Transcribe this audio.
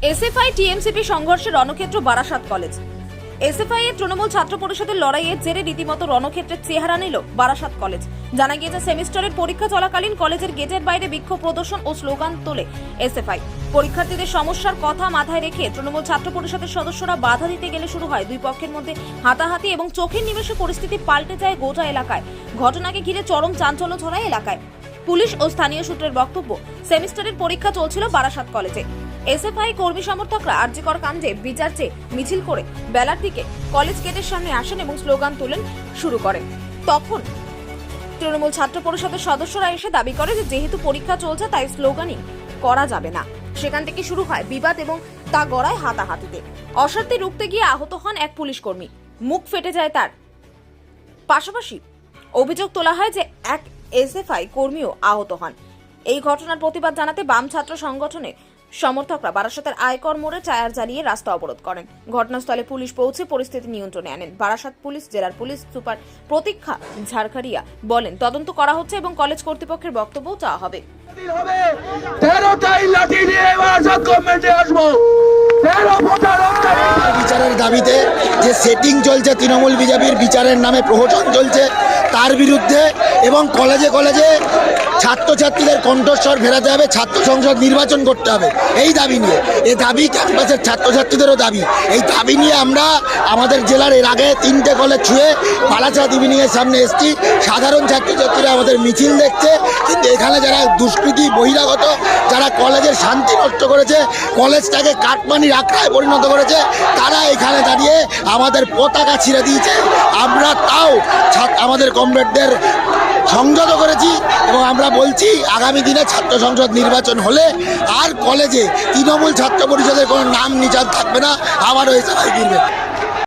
SFI TMCP সংঘর্ষে রণক্ষেত্র Barasat college. SFI এর তৃণমূল ছাত্র পরিষদের লড়াইয়ের জেরে রীতিমতো রণক্ষেত্রের চেহারা নিল বারাসাত কলেজ। জানা গিয়েছে, সেমিস্টারের পরীক্ষা চলাকালীন কলেজের গেটের বাইরে বিক্ষোভ প্রদর্শন ও স্লোগান তোলে এসএফআই। পরীক্ষার্থীদের সমস্যার কথা মাথায় রেখে তৃণমূল ছাত্র পরিষদের সদস্যরা বাধা দিতে গেলে শুরু হয় দুই পক্ষের মধ্যে হাতাহাতি এবং চোখের নিমেষে পরিস্থিতি পাল্টে যায় গোটা এলাকায়। ঘটনাকে ঘিরে চরম চাঞ্চল্য ছড়ায় এলাকায়। পুলিশ ও স্থানীয় সূত্রের বক্তব্য, সেমিস্টারের পরীক্ষা চলছিল বারাসাত কলেজে। এসএফআই কর্মী সমর্থকরা আরজিকর কাণ্ডে বিচার চেয়ে মিছিল করে বেলার দিকে কলেজ গেটের সামনে আসেন এবং স্লোগান তোলেন শুরু করেন। তখন তৃণমূল ছাত্র পরিষদের সদস্যরা এসে দাবি করে যে যেহেতু পরীক্ষা চলছে তাই স্লোগানই করা যাবে না। সেখান থেকে শুরু হয় বিবাদ এবং তা গড়ায় হাতাহাতিতে। অশান্তি রুখতে গিয়ে আহত হন এক পুলিশ কর্মী, মুখ ফেটে যায় তার। পাশাপাশি অভিযোগ তোলা হয় যে এক এসএফআই কর্মীও আহত হন। এই ঘটনার প্রতিবাদ জানাতে বাম ছাত্র সংগঠনের সমর্থকরা বারাসাতের আয়কর মোড়ে টায়ার জ্বালিয়ে রাস্তা অবরোধ করেন। ঘটনাস্থলে পুলিশ পৌঁছে পরিস্থিতি নিয়ন্ত্রণে আনেন। বারাসাত পুলিশ জেলার পুলিশ সুপার প্রতীক্ষা ঝাড়খাড়িয়া বলেন, তদন্ত করা হচ্ছে এবং কলেজ কর্তৃপক্ষের বক্তব্য চাওয়া হবে। বিচারের দাবিতে যে সেটিং চলছে, তৃণমূল বিজেপির বিচারের নামে প্রহসন চলছে, তার বিরুদ্ধে এবং কলেজে কলেজে ছাত্রছাত্রীদের কণ্ঠস্বর ফেরাতে হবে, ছাত্র সংসদ নির্বাচন করতে হবে। এই দাবি নিয়ে, এই দাবি ক্যাম্পাসের ছাত্রছাত্রীদেরও দাবি। এই দাবি নিয়ে আমরা আমাদের জেলার এর আগে 3টে কলেজ ছুঁয়ে বালাচাঁদ ইভিনিংয়ের সামনে এসেছি। সাধারণ ছাত্রছাত্রীরা আমাদের মিছিল দেখছে, কিন্তু এখানে যারা দুষ্কৃতী বহিরাগত, যারা কলেজের শান্তি নষ্ট করেছে, কলেজটাকে কাটমানির আখড়ায় পরিণত করেছে, তারা এখানে দাঁড়িয়ে আমাদের পতাকা ছিঁড়ে দিয়েছে। আমরা তাও আমাদের কমরেডদের সংযত করেছি এবং আমরা বলছি আগামী দিনে ছাত্র সংসদ নির্বাচন হলে আর কলেজে তৃণমূল ছাত্র পরিষদের কোনো নাম নিশান থাকবে না, আবারও এসআই ফিরবে।